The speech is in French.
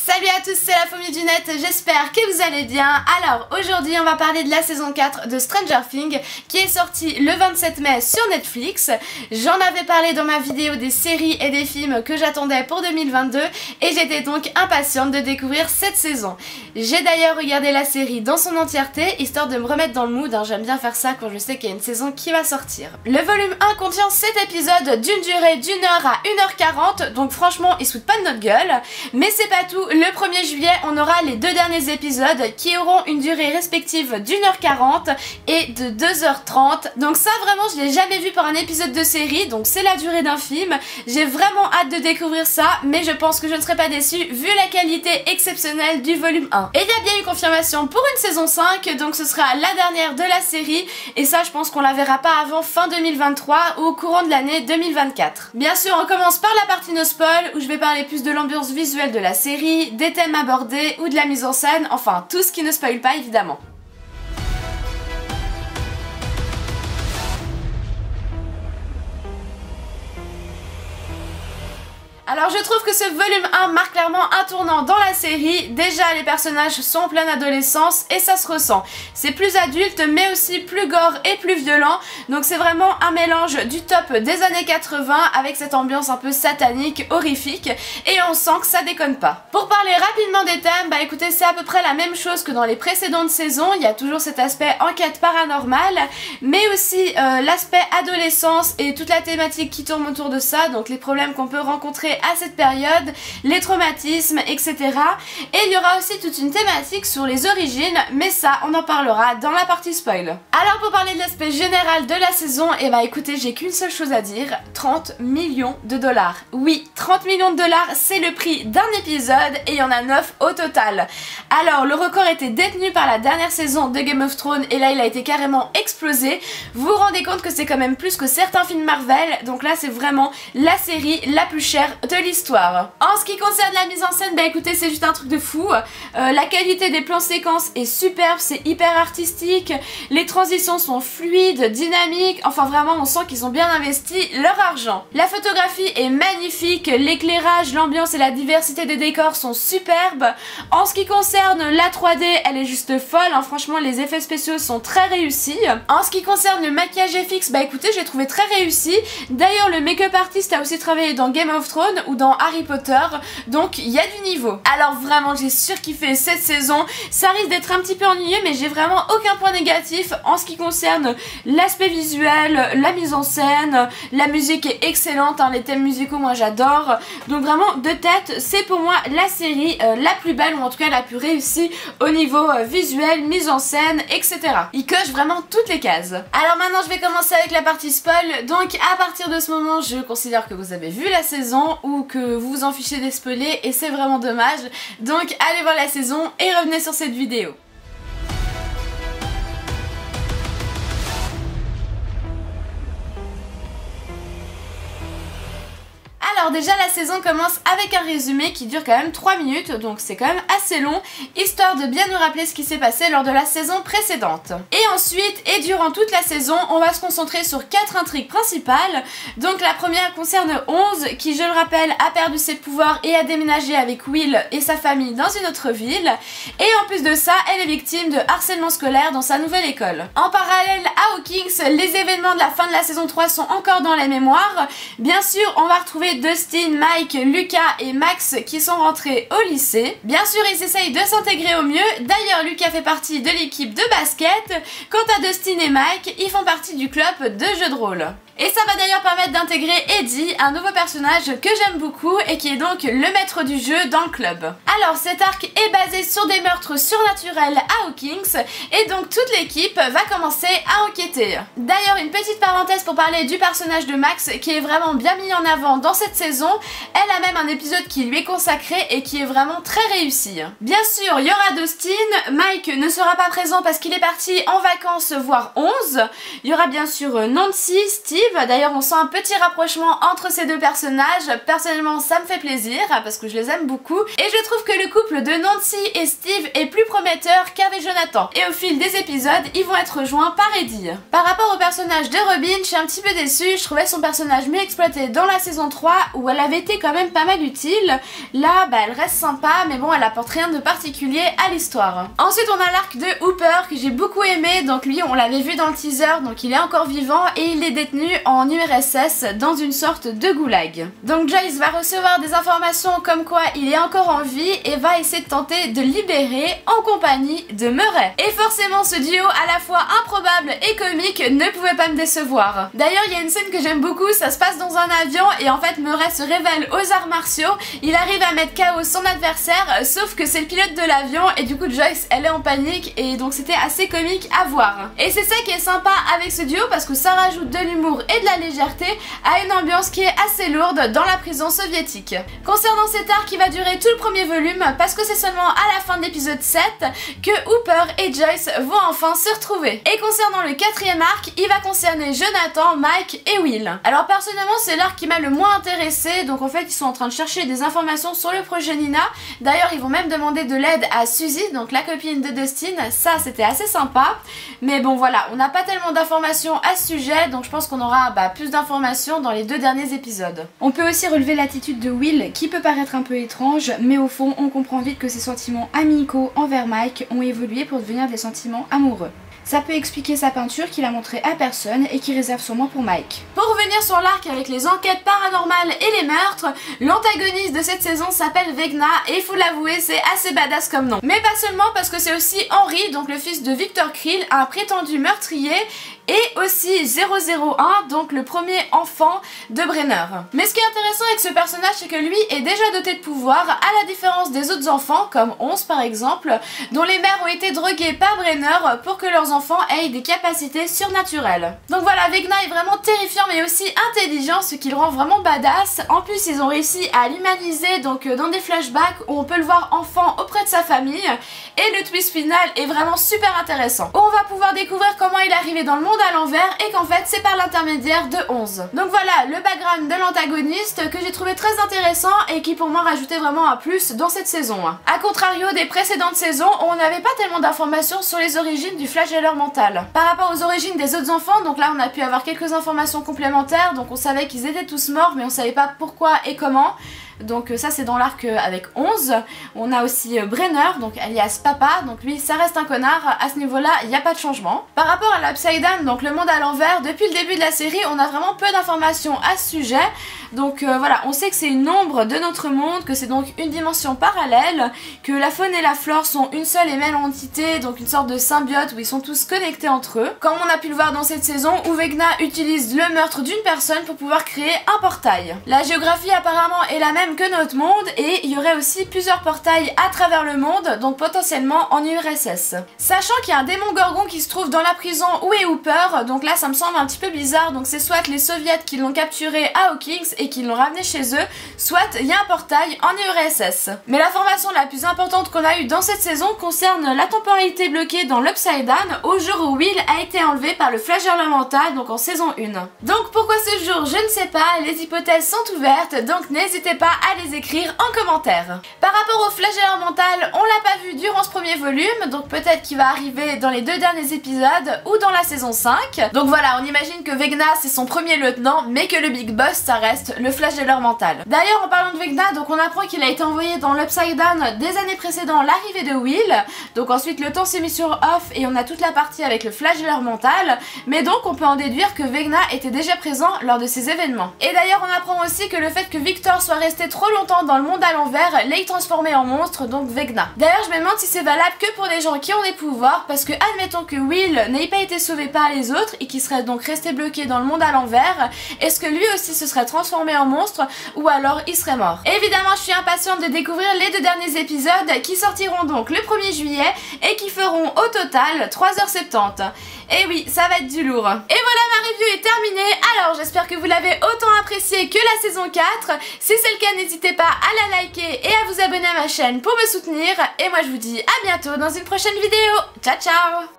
Salut à tous, c'est la famille du net, j'espère que vous allez bien. Alors aujourd'hui on va parler de la saison 4 de Stranger Things qui est sortie le 27 mai sur Netflix. J'en avais parlé dans ma vidéo des séries et des films que j'attendais pour 2022 et j'étais donc impatiente de découvrir cette saison. J'ai d'ailleurs regardé la série dans son entièreté histoire de me remettre dans le mood, hein. J'aime bien faire ça quand je sais qu'il y a une saison qui va sortir. Le volume 1 contient 7 épisodes d'une durée d'1h à 1h40, donc franchement ils se foutent pas de notre gueule, mais c'est pas tout. Le 1er juillet, on aura les deux derniers épisodes qui auront une durée respective d'1h40 et de 2h30. Donc ça vraiment je l'ai jamais vu pour un épisode de série, donc c'est la durée d'un film. J'ai vraiment hâte de découvrir ça, mais je pense que je ne serai pas déçue vu la qualité exceptionnelle du volume 1. Et il y a bien eu confirmation pour une saison 5, donc ce sera la dernière de la série, et ça je pense qu'on la verra pas avant fin 2023 ou au courant de l'année 2024. Bien sûr on commence par la partie no spoil où je vais parler plus de l'ambiance visuelle de la série, des thèmes abordés ou de la mise en scène, enfin tout ce qui ne spoil pas évidemment. Alors je trouve que ce volume 1 marque clairement un tournant dans la série. Déjà les personnages sont en pleine adolescence et ça se ressent. C'est plus adulte mais aussi plus gore et plus violent. Donc c'est vraiment un mélange du top des années 80 avec cette ambiance un peu satanique, horrifique. Et on sent que ça déconne pas. Pour parler rapidement des thèmes, bah écoutez c'est à peu près la même chose que dans les précédentes saisons. Il y a toujours cet aspect enquête paranormale, mais aussi l'aspect adolescence et toute la thématique qui tourne autour de ça. Donc les problèmes qu'on peut rencontrer à cette période, les traumatismes, etc. Et il y aura aussi toute une thématique sur les origines, mais ça on en parlera dans la partie spoil. Alors pour parler de l'aspect général de la saison, et bah écoutez j'ai qu'une seule chose à dire, 30 millions de dollars. Oui, 30 millions de dollars c'est le prix d'un épisode et il y en a 9 au total. Alors le record était détenu par la dernière saison de Game of Thrones et là il a été carrément explosé. Vous vous rendez compte que c'est quand même plus que certains films Marvel, donc là c'est vraiment la série la plus chère de l'histoire. En ce qui concerne la mise en scène, bah écoutez c'est juste un truc de fou. La qualité des plans séquences est superbe, c'est hyper artistique, les transitions sont fluides, dynamiques, enfin vraiment on sent qu'ils ont bien investi leur argent. La photographie est magnifique, l'éclairage, l'ambiance et la diversité des décors sont superbes. En ce qui concerne la 3D, elle est juste folle, hein. Franchement les effets spéciaux sont très réussis. En ce qui concerne le maquillage FX, bah écoutez j'ai trouvé très réussi. D'ailleurs le make-up artist a aussi travaillé dans Game of Thrones ou dans Harry Potter, donc il y a du niveau. Alors vraiment j'ai surkiffé cette saison, ça risque d'être un petit peu ennuyeux mais j'ai vraiment aucun point négatif en ce qui concerne l'aspect visuel, la mise en scène, la musique est excellente, hein, les thèmes musicaux moi j'adore, donc vraiment de tête c'est pour moi la série la plus belle ou en tout cas la plus réussie au niveau visuel, mise en scène, etc. Il coche vraiment toutes les cases. Alors maintenant je vais commencer avec la partie spoil, donc à partir de ce moment je considère que vous avez vu la saison ou que vous vous en fichez des spoilers et c'est vraiment dommage, donc allez voir la saison et revenez sur cette vidéo. Alors déjà la saison commence avec un résumé qui dure quand même 3 minutes, donc c'est quand même assez long, histoire de bien nous rappeler ce qui s'est passé lors de la saison précédente. Et ensuite, et durant toute la saison, on va se concentrer sur 4 intrigues principales. Donc la première concerne 11, qui je le rappelle a perdu ses pouvoirs et a déménagé avec Will et sa famille dans une autre ville. Et en plus de ça, elle est victime de harcèlement scolaire dans sa nouvelle école. En parallèle à Hawkins, les événements de la fin de la saison 3 sont encore dans la mémoire. Bien sûr, on va retrouver Dustin, Mike, Lucas et Max qui sont rentrés au lycée. Bien sûr ils essayent de s'intégrer au mieux, d'ailleurs Lucas fait partie de l'équipe de basket, quant à Dustin et Mike, ils font partie du club de jeux de rôle. Et ça va d'ailleurs permettre d'intégrer Eddie, un nouveau personnage que j'aime beaucoup et qui est donc le maître du jeu dans le club. Alors cet arc est basé sur des meurtres surnaturels à Hawkins et donc toute l'équipe va commencer à enquêter. D'ailleurs une petite parenthèse pour parler du personnage de Max qui est vraiment bien mis en avant dans cette saison. Elle a même un épisode qui lui est consacré et qui est vraiment très réussi. Bien sûr il y aura Dustin, Mike ne sera pas présent parce qu'il est parti en vacances voir 11. Il y aura bien sûr Nancy, Steve, Steve. D'ailleurs on sent un petit rapprochement entre ces deux personnages. Personnellement ça me fait plaisir parce que je les aime beaucoup et je trouve que le couple de Nancy et Steve est plus prometteur qu'avec Jonathan. Et au fil des épisodes ils vont être rejoints par Eddie. Par rapport au personnage de Robin, je suis un petit peu déçue. Je trouvais son personnage mieux exploité dans la saison 3 où elle avait été quand même pas mal utile. Là elle reste sympa mais bon elle apporte rien de particulier à l'histoire. Ensuite on a l'arc de Hooper que j'ai beaucoup aimé. Donc lui on l'avait vu dans le teaser, donc il est encore vivant et il est détenu en URSS dans une sorte de goulag. Donc Joyce va recevoir des informations comme quoi il est encore en vie et va essayer de tenter de le libérer en compagnie de Murray. Et forcément ce duo à la fois improbable et comique ne pouvait pas me décevoir. D'ailleurs il y a une scène que j'aime beaucoup, ça se passe dans un avion et en fait Murray se révèle aux arts martiaux, il arrive à mettre KO son adversaire sauf que c'est le pilote de l'avion et du coup Joyce elle est en panique et donc c'était assez comique à voir. Et c'est ça qui est sympa avec ce duo parce que ça rajoute de l'humour et de la légèreté à une ambiance qui est assez lourde dans la prison soviétique. Concernant cet arc qui va durer tout le premier volume parce que c'est seulement à la fin de l'épisode 7 que Hooper et Joyce vont enfin se retrouver. Et concernant le quatrième arc, il va concerner Jonathan, Mike et Will. Alors personnellement c'est l'arc qui m'a le moins intéressé, donc en fait ils sont en train de chercher des informations sur le projet Nina. D'ailleurs ils vont même demander de l'aide à Suzy, donc la copine de Dustin, ça c'était assez sympa. Mais bon voilà, on n'a pas tellement d'informations à ce sujet, donc je pense qu'on aura plus d'informations dans les 2 derniers épisodes. On peut aussi relever l'attitude de Will qui peut paraître un peu étrange, mais au fond on comprend vite que ses sentiments amicaux envers Mike ont évolué pour devenir des sentiments amoureux. Ça peut expliquer sa peinture qu'il a montrée à personne et qu'il réserve sûrement pour Mike. Pour revenir sur l'arc avec les enquêtes paranormales et les meurtres, l'antagoniste de cette saison s'appelle Vecna et il faut l'avouer c'est assez badass comme nom. Mais pas seulement parce que c'est aussi Henry, donc le fils de Victor Krill, un prétendu meurtrier, et aussi 001, donc le premier enfant de Brenner. Mais ce qui est intéressant avec ce personnage, c'est que lui est déjà doté de pouvoirs, à la différence des autres enfants, comme 11 par exemple, dont les mères ont été droguées par Brenner pour que leurs enfants aient des capacités surnaturelles. Donc voilà, Vecna est vraiment terrifiant mais aussi intelligent, ce qui le rend vraiment badass. En plus, ils ont réussi à l'humaniser donc dans des flashbacks où on peut le voir enfant auprès de sa famille, et le twist final est vraiment super intéressant. On va pouvoir découvrir comment il est arrivé dans le monde à l'envers et qu'en fait c'est par l'intermédiaire de 11. Donc voilà le background de l'antagoniste que j'ai trouvé très intéressant et qui pour moi rajoutait vraiment un plus dans cette saison. A contrario des précédentes saisons où on n'avait pas tellement d'informations sur les origines du flagelleur mental. Par rapport aux origines des autres enfants, donc là on a pu avoir quelques informations complémentaires, donc on savait qu'ils étaient tous morts mais on savait pas pourquoi et comment. Donc ça c'est dans l'arc avec 11. On a aussi Brenner, donc alias Papa, donc lui ça reste un connard, à ce niveau là il n'y a pas de changement. Par rapport à l'Upside Down, donc le monde à l'envers, depuis le début de la série on a vraiment peu d'informations à ce sujet. Donc voilà, on sait que c'est une ombre de notre monde, que c'est donc une dimension parallèle, que la faune et la flore sont une seule et même entité, donc une sorte de symbiote où ils sont tous connectés entre eux. Comme on a pu le voir dans cette saison où Vecna utilise le meurtre d'une personne pour pouvoir créer un portail. La géographie apparemment est la même que notre monde et il y aurait aussi plusieurs portails à travers le monde, donc potentiellement en URSS. Sachant qu'il y a un démon gorgon qui se trouve dans la prison où est Hooper, donc là ça me semble un petit peu bizarre, donc c'est soit les soviets qui l'ont capturé à Hawkins et qui l'ont ramené chez eux, soit il y a un portail en URSS. Mais l'information la plus importante qu'on a eue dans cette saison concerne la temporalité bloquée dans l'Upside Down au jour où Will a été enlevé par le flagelleur mental, donc en saison 1. Donc pourquoi ce jour, je ne sais pas, les hypothèses sont ouvertes, donc n'hésitez pas à les écrire en commentaire. Par rapport au flagelleur mental, on l'a pas vu durant ce premier volume, donc peut-être qu'il va arriver dans les 2 derniers épisodes ou dans la saison 5. Donc voilà, on imagine que Vecna c'est son premier lieutenant, mais que le big boss ça reste le flagelleur mental. D'ailleurs en parlant de Vecna, donc on apprend qu'il a été envoyé dans l'Upside Down des années précédant l'arrivée de Will, donc ensuite le temps s'est mis sur off et on a toute la partie avec le flagelleur mental, mais donc on peut en déduire que Vecna était déjà présent lors de ces événements. Et d'ailleurs on apprend aussi que le fait que Victor soit resté trop longtemps dans le monde à l'envers l'ait transformé en monstre, donc Vecna. D'ailleurs je me demande si c'est valable que pour des gens qui ont des pouvoirs, parce que admettons que Will n'ait pas été sauvé par les autres et qu'il serait donc resté bloqué dans le monde à l'envers, est-ce que lui aussi se serait transformé en monstre ou alors il serait mort? Évidemment je suis impatiente de découvrir les 2 derniers épisodes qui sortiront donc le 1er juillet et qui feront au total 3h70. Et oui, ça va être du lourd. Et voilà, ma review est terminée. Alors j'espère que vous l'avez autant appréciée que la saison 4. Si c'est le cas, n'hésitez pas à la liker et à vous abonner à ma chaîne pour me soutenir. Et moi je vous dis à bientôt dans une prochaine vidéo. Ciao ciao.